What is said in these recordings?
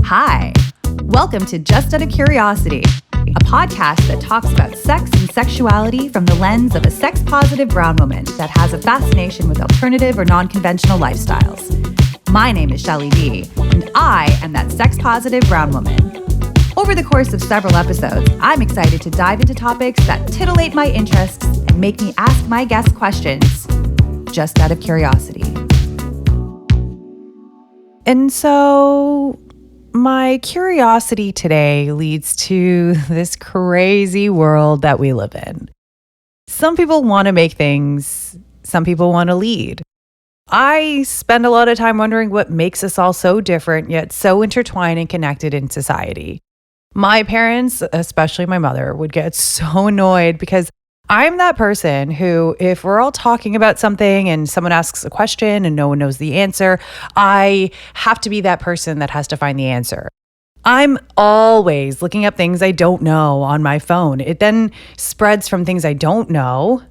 Hi, welcome to Just Out of Curiosity, a podcast that talks about sex and sexuality from the lens of a sex-positive brown woman that has a fascination with alternative or non-conventional lifestyles. My name is Shelley D, and I am that sex-positive brown woman. Over the course of several episodes, I'm excited to dive into topics that titillate my interests and make me ask my guests questions just out of curiosity. And so my curiosity today leads to this crazy world that we live in. Some people want to make things, some people want to lead. I spend a lot of time wondering what makes us all so different, yet so intertwined and connected in society. My parents, especially my mother, would get so annoyed because I'm that person who, if we're all talking about something and someone asks a question and no one knows the answer, I have to be that person that has to find the answer. I'm always looking up things I don't know on my phone. It then spreads from things I don't know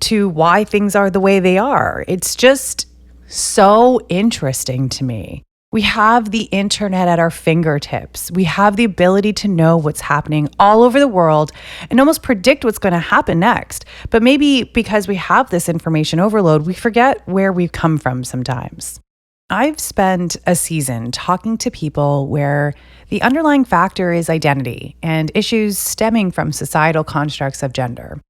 to why things are the way they are. It's just so interesting to me. We have the internet at our fingertips. We have the ability to know what's happening all over the world and almost predict what's going to happen next. But maybe because we have this information overload, we forget where we've come from sometimes. I've spent a season talking to people where the underlying factor is identity and issues stemming from societal constructs of gender.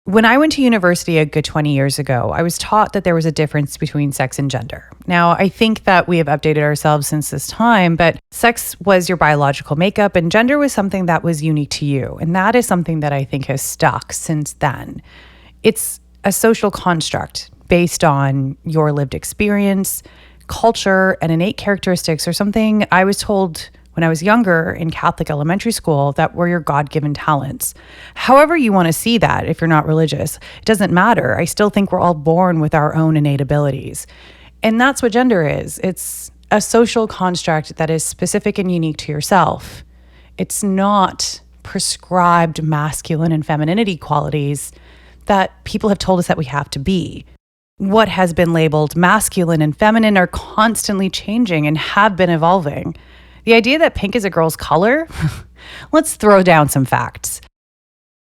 When I went to university a good 20 years ago, I was taught that there was a difference between sex and gender. Now, I think that we have updated ourselves since this time, but sex was your biological makeup and gender was something that was unique to you. And that is something that I think has stuck since then. It's a social construct based on your lived experience, culture, and innate characteristics, or something I was told when I was younger in Catholic elementary school that were your God-given talents. However you want to see that, if you're not religious, it doesn't matter. I still think we're all born with our own innate abilities. And that's what gender is. It's a social construct that is specific and unique to yourself. It's not prescribed masculine and femininity qualities that people have told us that we have to be. What has been labeled masculine and feminine are constantly changing and have been evolving. The idea that pink is a girl's color? Let's throw down some facts.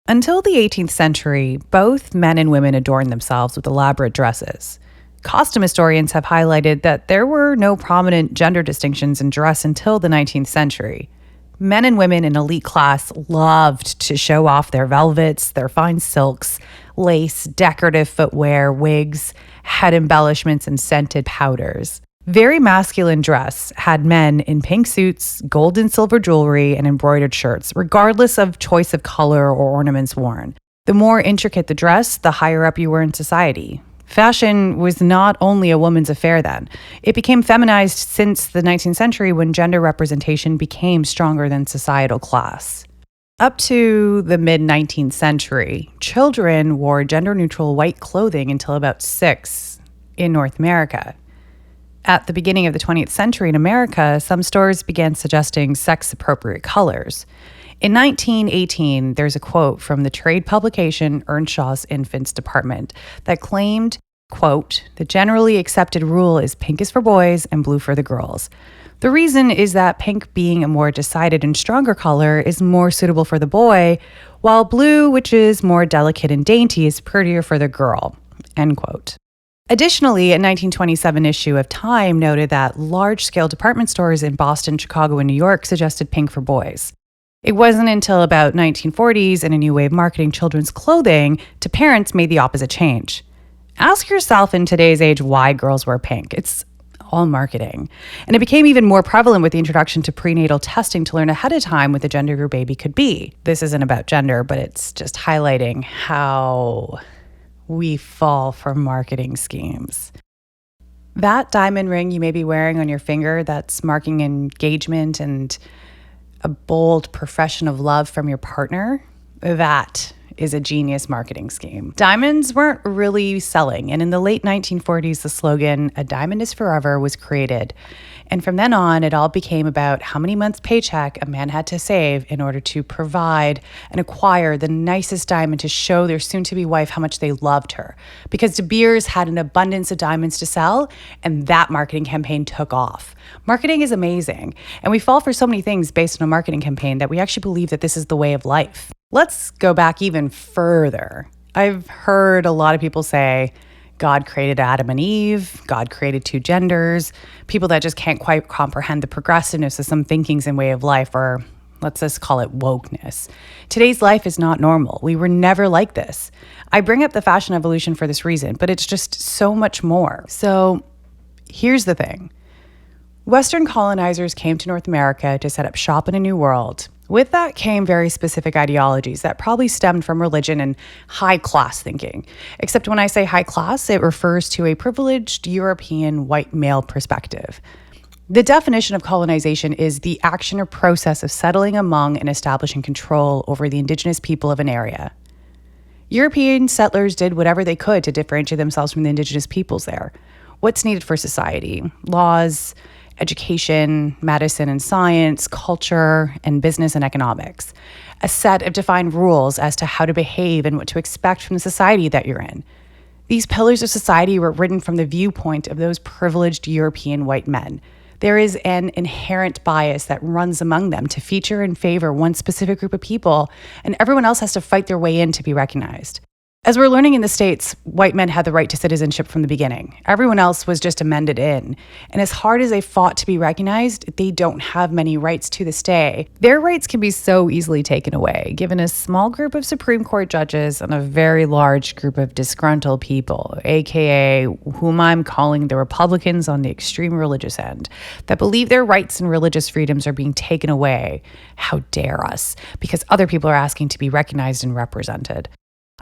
Until the 18th century, both men and women adorned themselves with elaborate dresses. Costume historians have highlighted that there were no prominent gender distinctions in dress until the 19th century. Men and women in elite class loved to show off their velvets, their fine silks, lace, decorative footwear, wigs, head embellishments, and scented powders. Very masculine dress had men in pink suits, gold and silver jewelry, and embroidered shirts, regardless of choice of color or ornaments worn. The more intricate the dress, the higher up you were in society. Fashion was not only a woman's affair then. It became feminized since the 19th century when gender representation became stronger than societal class. Up to the mid-19th century, children wore gender-neutral white clothing until about 6 in North America. At the beginning of the 20th century in America, some stores began suggesting sex-appropriate colors. In 1918, there's a quote from the trade publication Earnshaw's Infants Department that claimed, quote, "The generally accepted rule is pink is for boys and blue for the girls. The reason is that pink, being a more decided and stronger color, is more suitable for the boy, while blue, which is more delicate and dainty, is prettier for the girl," end quote. Additionally, a 1927 issue of Time noted that large-scale department stores in Boston, Chicago, and New York suggested pink for boys. It wasn't until about 1940s and a new way of marketing children's clothing to parents made the opposite change. Ask yourself in today's age why girls wear pink. It's all marketing. And it became even more prevalent with the introduction to prenatal testing to learn ahead of time what the gender of your baby could be. This isn't about gender, but it's just highlighting how we fall for marketing schemes. That diamond ring you may be wearing on your finger that's marking engagement and a bold profession of love from your partner, that is a genius marketing scheme. Diamonds weren't really selling, and in the late 1940s, the slogan, "A diamond is forever," was created. And from then on, it all became about how many months' paycheck a man had to save in order to provide and acquire the nicest diamond to show their soon-to-be wife how much they loved her. Because De Beers had an abundance of diamonds to sell, and that marketing campaign took off. Marketing is amazing, and we fall for so many things based on a marketing campaign that we actually believe that this is the way of life. Let's go back even further. I've heard a lot of people say, God created Adam and Eve, God created two genders, people that just can't quite comprehend the progressiveness of some thinkings and way of life, or let's just call it wokeness. Today's life is not normal. We were never like this. I bring up the fashion evolution for this reason, but it's just so much more. So here's the thing. Western colonizers came to North America to set up shop in a new world. With that came very specific ideologies that probably stemmed from religion and high class thinking. Except when I say high class, it refers to a privileged European white male perspective. The definition of colonization is the action or process of settling among and establishing control over the indigenous people of an area. European settlers did whatever they could to differentiate themselves from the indigenous peoples there. What's needed for society? Laws, education, medicine and science, culture, and business and economics. A set of defined rules as to how to behave and what to expect from the society that you're in. These pillars of society were written from the viewpoint of those privileged European white men. There is an inherent bias that runs among them to feature and favor one specific group of people, and everyone else has to fight their way in to be recognized. As we're learning in the States, white men had the right to citizenship from the beginning. Everyone else was just amended in. And as hard as they fought to be recognized, they don't have many rights to this day. Their rights can be so easily taken away, given a small group of Supreme Court judges and a very large group of disgruntled people, aka whom I'm calling the Republicans on the extreme religious end, that believe their rights and religious freedoms are being taken away. How dare us? Because other people are asking to be recognized and represented.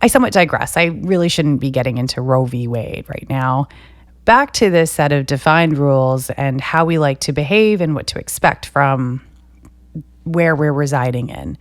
I somewhat digress. I really shouldn't be getting into Roe v. Wade right now. Back to this set of defined rules and how we like to behave and what to expect from where we're residing in.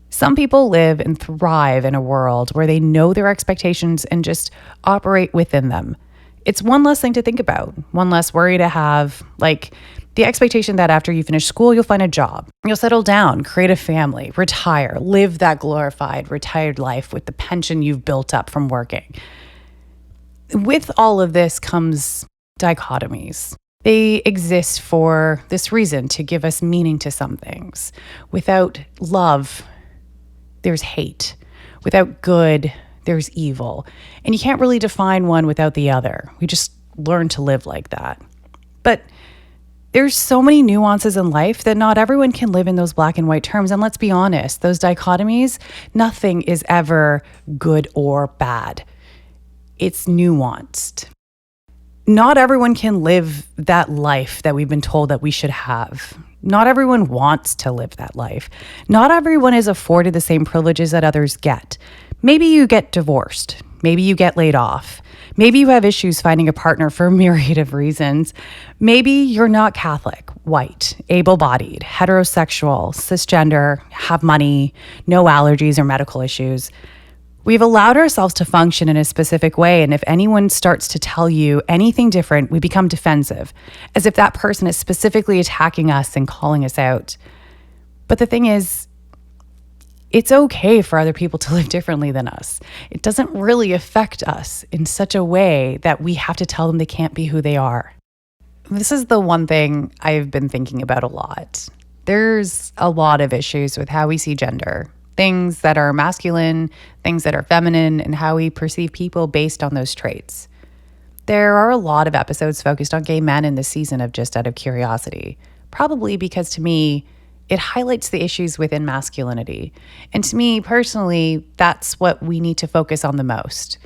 Some people live and thrive in a world where they know their expectations and just operate within them. It's one less thing to think about, one less worry to have, like the expectation that after you finish school, you'll find a job, you'll settle down, create a family, retire, live that glorified retired life with the pension you've built up from working. With all of this comes dichotomies. They exist for this reason, to give us meaning to some things. Without love, there's hate. Without good, there's evil. And you can't really define one without the other. We just learn to live like that. But there's so many nuances in life that not everyone can live in those black and white terms. And let's be honest, those dichotomies, nothing is ever good or bad. It's nuanced. Not everyone can live that life that we've been told that we should have. Not everyone wants to live that life. Not everyone is afforded the same privileges that others get. Maybe you get divorced. Maybe you get laid off. Maybe you have issues finding a partner for a myriad of reasons. Maybe you're not Catholic, white, able-bodied, heterosexual, cisgender, have money, no allergies or medical issues. We've allowed ourselves to function in a specific way, and if anyone starts to tell you anything different, we become defensive, as if that person is specifically attacking us and calling us out. But the thing is, it's okay for other people to live differently than us. It doesn't really affect us in such a way that we have to tell them they can't be who they are. This is the one thing I've been thinking about a lot. There's a lot of issues with how we see gender, things that are masculine, things that are feminine, and how we perceive people based on those traits. There are a lot of episodes focused on gay men in this season of Just Out of Curiosity, probably because to me, it highlights the issues within masculinity. And to me personally, that's what we need to focus on the most.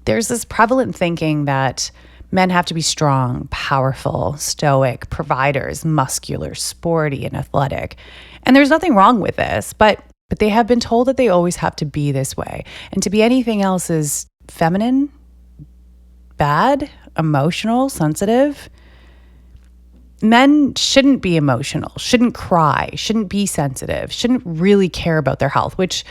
There's this prevalent thinking that men have to be strong, powerful, stoic, providers, muscular, sporty, and athletic. And there's nothing wrong with this, but they have been told that they always have to be this way. And to be anything else is feminine, bad, emotional, sensitive. Men shouldn't be emotional, shouldn't cry, shouldn't be sensitive, shouldn't really care about their health, which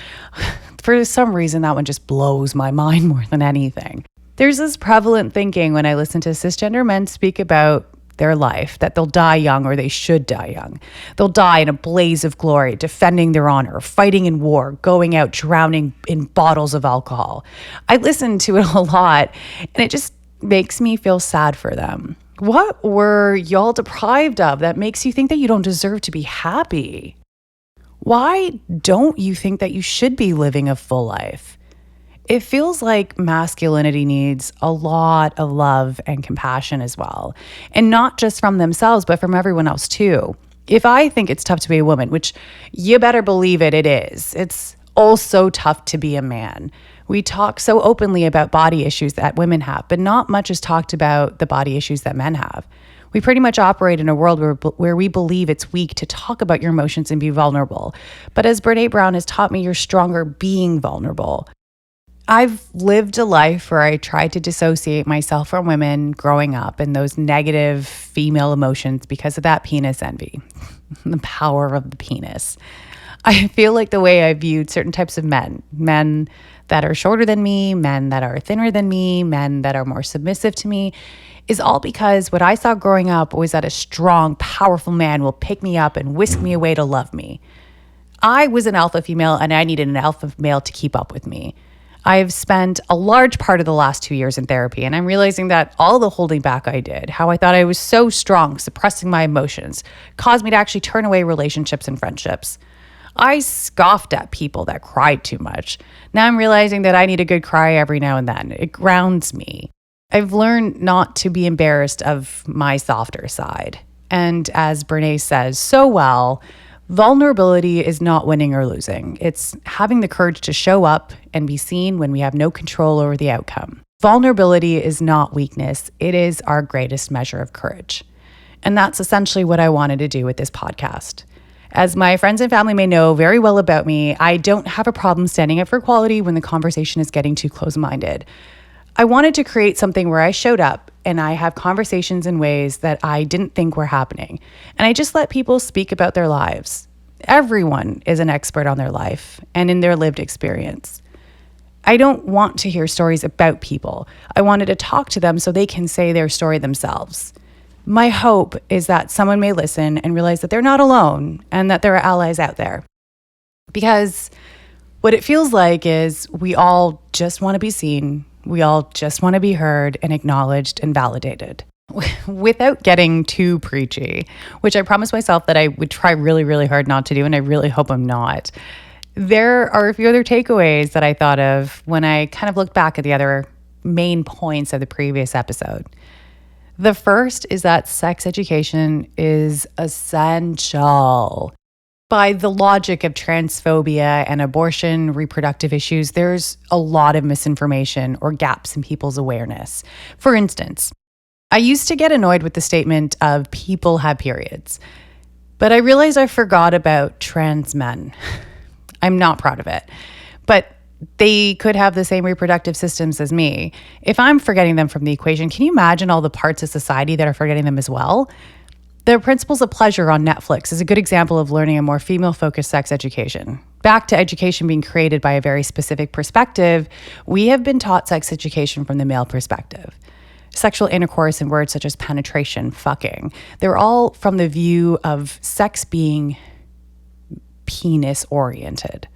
For some reason, that one just blows my mind more than anything. There's this prevalent thinking when I listen to cisgender men speak about their life that they'll die young or they should die young. They'll die in a blaze of glory, defending their honor, fighting in war, going out drowning in bottles of alcohol. I listen to it a lot and it just makes me feel sad for them. What were y'all deprived of that makes you think that you don't deserve to be happy? Why don't you think that you should be living a full life? It feels like masculinity needs a lot of love and compassion as well. And not just from themselves, but from everyone else too. If I think it's tough to be a woman, which you better believe it is, it's also tough to be a man. We talk so openly about body issues that women have, but not much is talked about the body issues that men have. We pretty much operate in a world where we believe it's weak to talk about your emotions and be vulnerable. But as Brene Brown has taught me, you're stronger being vulnerable. I've lived a life where I tried to dissociate myself from women growing up and those negative female emotions because of that penis envy, the power of the penis. I feel like the way I viewed certain types of men that are shorter than me, men that are thinner than me, men that are more submissive to me, is all because what I saw growing up was that a strong, powerful man will pick me up and whisk me away to love me. I was an alpha female and I needed an alpha male to keep up with me. I've spent a large part of the last 2 years in therapy, and I'm realizing that all the holding back I did, how I thought I was so strong, suppressing my emotions, caused me to actually turn away relationships and friendships. I scoffed at people that cried too much. Now I'm realizing that I need a good cry every now and then. It grounds me. I've learned not to be embarrassed of my softer side. And as Brene says so well, vulnerability is not winning or losing. It's having the courage to show up and be seen when we have no control over the outcome. Vulnerability is not weakness. It is our greatest measure of courage. And that's essentially what I wanted to do with this podcast. As my friends and family may know very well about me, I don't have a problem standing up for equality when the conversation is getting too close-minded. I wanted to create something where I showed up and I have conversations in ways that I didn't think were happening. And I just let people speak about their lives. Everyone is an expert on their life and in their lived experience. I don't want to hear stories about people. I wanted to talk to them so they can say their story themselves. My hope is that someone may listen and realize that they're not alone and that there are allies out there. Because what it feels like is we all just want to be seen. We all just want to be heard and acknowledged and validated. Without getting too preachy, which I promised myself that I would try really, really hard not to do, and I really hope I'm not. There are a few other takeaways that I thought of when I kind of looked back at the other main points of the previous episode. The first is that sex education is essential. By the logic of transphobia and abortion, reproductive issues, there's a lot of misinformation or gaps in people's awareness. For instance, I used to get annoyed with the statement of people have periods, but I realized I forgot about trans men. I'm not proud of it, but they could have the same reproductive systems as me. If I'm forgetting them from the equation, can you imagine all the parts of society that are forgetting them as well? The Principles of Pleasure on Netflix is a good example of learning a more female-focused sex education. Back to education being created by a very specific perspective, we have been taught sex education from the male perspective. Sexual intercourse and words such as penetration, fucking, they're all from the view of sex being penis-oriented.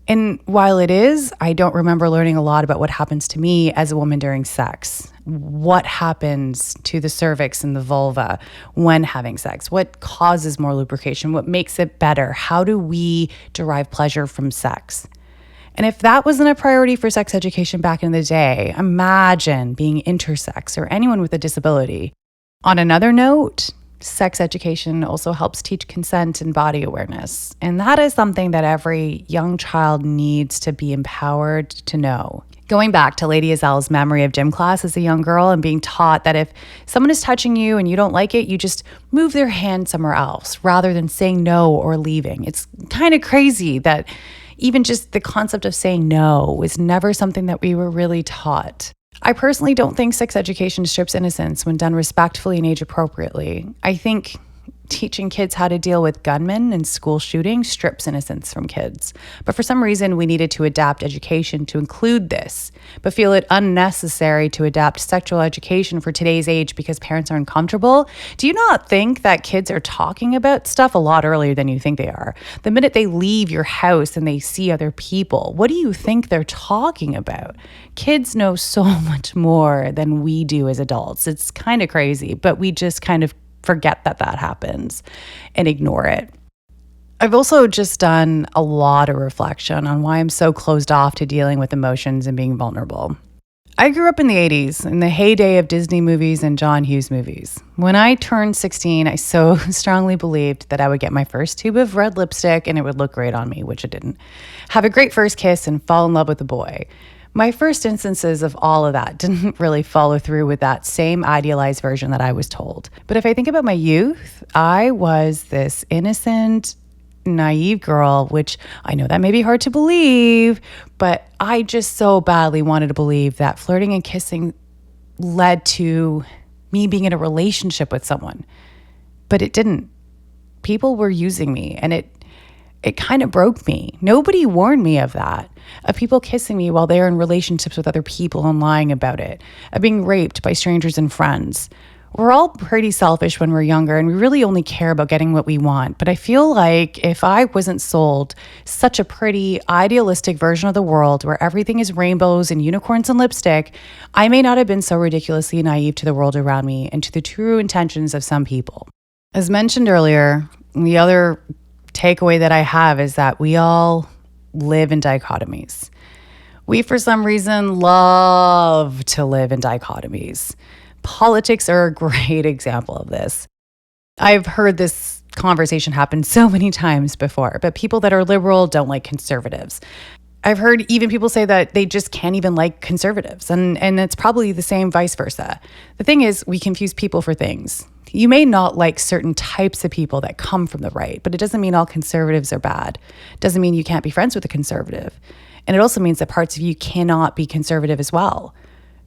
And while it is, I don't remember learning a lot about what happens to me as a woman during sex. What happens to the cervix and the vulva when having sex? What causes more lubrication? What makes it better? How do we derive pleasure from sex? And if that wasn't a priority for sex education back in the day, imagine being intersex or anyone with a disability. On another note, sex education also helps teach consent and body awareness. And that is something that every young child needs to be empowered to know. Going back to Lady Azel's memory of gym class as a young girl and being taught that if someone is touching you and you don't like it, you just move their hand somewhere else rather than saying no or leaving. It's kind of crazy that even just the concept of saying no was never something that we were really taught. I personally don't think sex education strips innocence when done respectfully and age appropriately. I think Teaching kids how to deal with gunmen and school shootings strips innocence from kids. But for some reason, we needed to adapt education to include this, but feel it unnecessary to adapt sexual education for today's age because parents are uncomfortable. Do you not think that kids are talking about stuff a lot earlier than you think they are? The minute they leave your house and they see other people, what do you think they're talking about? Kids know so much more than we do as adults. It's kind of crazy, but we just kind of forget that happens and ignore it. I've also just done a lot of reflection on why I'm so closed off to dealing with emotions and being vulnerable. I grew up in the 80s, in the heyday of Disney movies and John Hughes movies. When I turned 16, I so strongly believed that I would get my first tube of red lipstick and it would look great on me, which it didn't. Have a great first kiss and fall in love with a boy. My first instances of all of that didn't really follow through with that same idealized version that I was told. But if I think about my youth, I was this innocent, naive girl, which I know that may be hard to believe, but I just so badly wanted to believe that flirting and kissing led to me being in a relationship with someone. But it didn't. People were using me, and it kind of broke me. Nobody warned me of that, of people kissing me while they're in relationships with other people and lying about it, of being raped by strangers and friends. We're all pretty selfish when we're younger, and we really only care about getting what we want. But I feel like if I wasn't sold such a pretty, idealistic version of the world where everything is rainbows and unicorns and lipstick, I may not have been so ridiculously naive to the world around me and to the true intentions of some people. As mentioned earlier, the other takeaway that I have is that we all live in dichotomies. We, for some reason, love to live in dichotomies. Politics are a great example of this. I've heard this conversation happen so many times before, but people that are liberal don't like conservatives. I've heard even people say that they just can't even like conservatives, and it's probably the same vice versa. The thing is, we confuse people for things. You may not like certain types of people that come from the right, but it doesn't mean all conservatives are bad. It doesn't mean you can't be friends with a conservative. And it also means that parts of you cannot be conservative as well.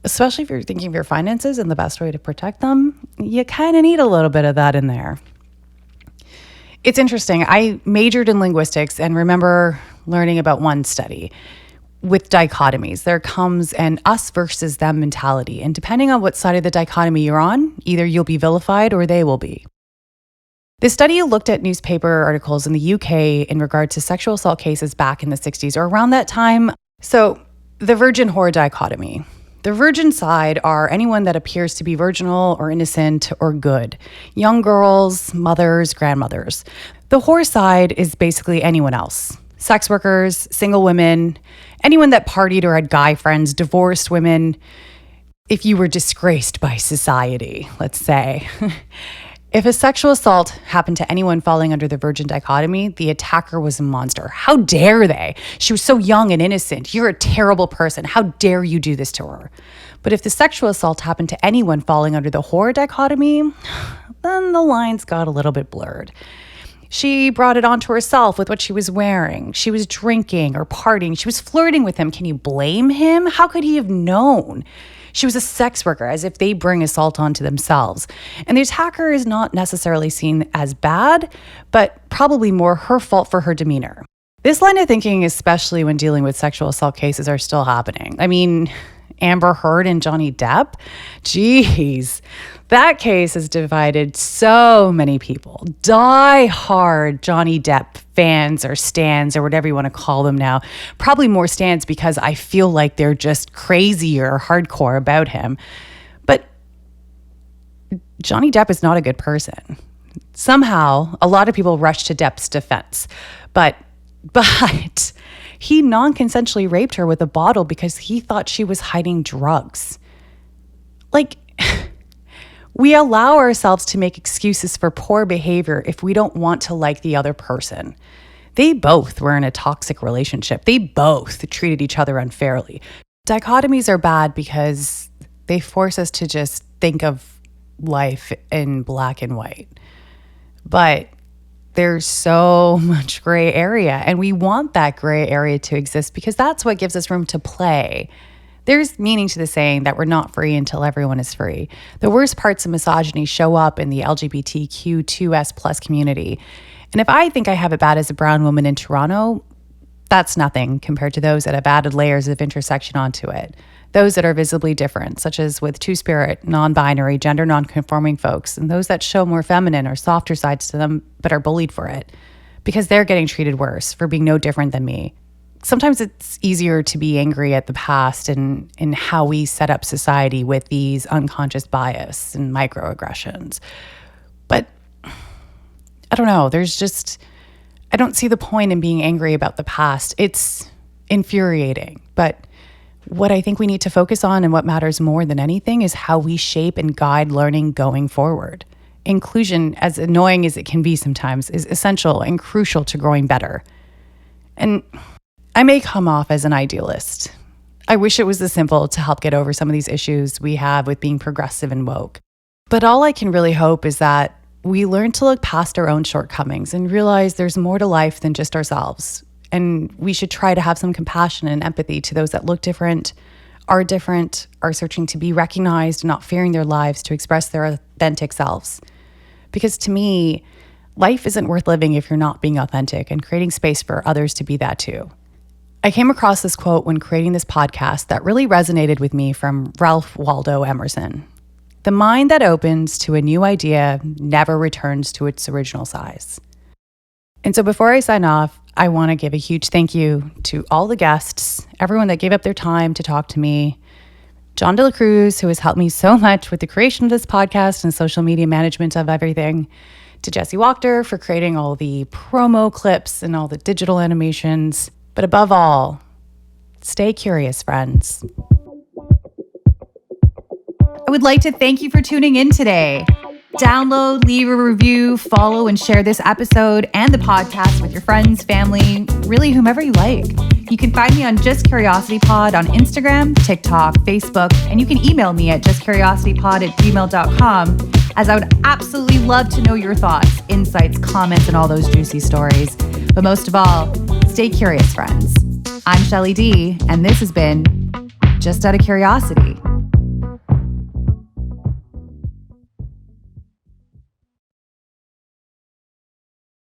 Especially if you're thinking of your finances and the best way to protect them, you kind of need a little bit of that in there. It's interesting. I majored in linguistics and remember learning about one study. With dichotomies, there comes an us versus them mentality. And depending on what side of the dichotomy you're on, either you'll be vilified or they will be. This study looked at newspaper articles in the UK in regard to sexual assault cases back in the 60s or around that time. So the virgin whore dichotomy. The virgin side are anyone that appears to be virginal or innocent or good. Young girls, mothers, grandmothers. The whore side is basically anyone else. Sex workers, single women, anyone that partied or had guy friends, divorced women, if you were disgraced by society, let's say. If a sexual assault happened to anyone falling under the virgin dichotomy, the attacker was a monster. How dare they? She was so young and innocent. You're a terrible person. How dare you do this to her? But if the sexual assault happened to anyone falling under the whore dichotomy, then the lines got a little bit blurred. She brought it onto herself with what she was wearing. She was drinking or partying. She was flirting with him. Can you blame him? How could he have known? She was a sex worker, as if they bring assault onto themselves. And the attacker is not necessarily seen as bad, but probably more her fault for her demeanor. This line of thinking, especially when dealing with sexual assault cases, are still happening. I mean, Amber Heard and Johnny Depp? Geez, that case has divided so many people. Die-hard Johnny Depp fans or stans or whatever you want to call them now. Probably more stans because I feel like they're just crazy or hardcore about him. But Johnny Depp is not a good person. Somehow, a lot of people rush to Depp's defense. But he non-consensually raped her with a bottle because he thought she was hiding drugs. Like, we allow ourselves to make excuses for poor behavior if we don't want to like the other person. They both were in a toxic relationship. They both treated each other unfairly. Dichotomies are bad because they force us to just think of life in black and white. But there's so much gray area, and we want that gray area to exist because that's what gives us room to play. There's meaning to the saying that we're not free until everyone is free. The worst parts of misogyny show up in the LGBTQ2S plus community. And if I think I have it bad as a brown woman in Toronto, that's nothing compared to those that have added layers of intersection onto it. Those that are visibly different, such as with two-spirit, non-binary, gender non-conforming folks, and those that show more feminine or softer sides to them but are bullied for it, because they're getting treated worse for being no different than me. Sometimes it's easier to be angry at the past and in how we set up society with these unconscious bias and microaggressions. But I don't know, I don't see the point in being angry about the past. It's infuriating. But what I think we need to focus on and what matters more than anything is how we shape and guide learning going forward. Inclusion, as annoying as it can be sometimes, is essential and crucial to growing better. And I may come off as an idealist. I wish it was this simple to help get over some of these issues we have with being progressive and woke. But all I can really hope is that we learn to look past our own shortcomings and realize there's more to life than just ourselves. And we should try to have some compassion and empathy to those that look different, are searching to be recognized, and not fearing their lives to express their authentic selves. Because to me, life isn't worth living if you're not being authentic and creating space for others to be that too. I came across this quote when creating this podcast that really resonated with me from Ralph Waldo Emerson. The mind that opens to a new idea never returns to its original size. And so before I sign off, I want to give a huge thank you to all the guests, everyone that gave up their time to talk to me. John De La Cruz, who has helped me so much with the creation of this podcast and social media management of everything. To Jesse Wachter for creating all the promo clips and all the digital animations. But above all, stay curious, friends. I would like to thank you for tuning in today. Download, leave a review, follow, and share this episode and the podcast with your friends, family, really whomever you like. You can find me on Just Curiosity Pod on Instagram, TikTok, Facebook, and you can email me at justcuriositypod@gmail.com, as I would absolutely love to know your thoughts, insights, comments, and all those juicy stories. But most of all, stay curious, friends. I'm Shelly D, and this has been Just Out of Curiosity.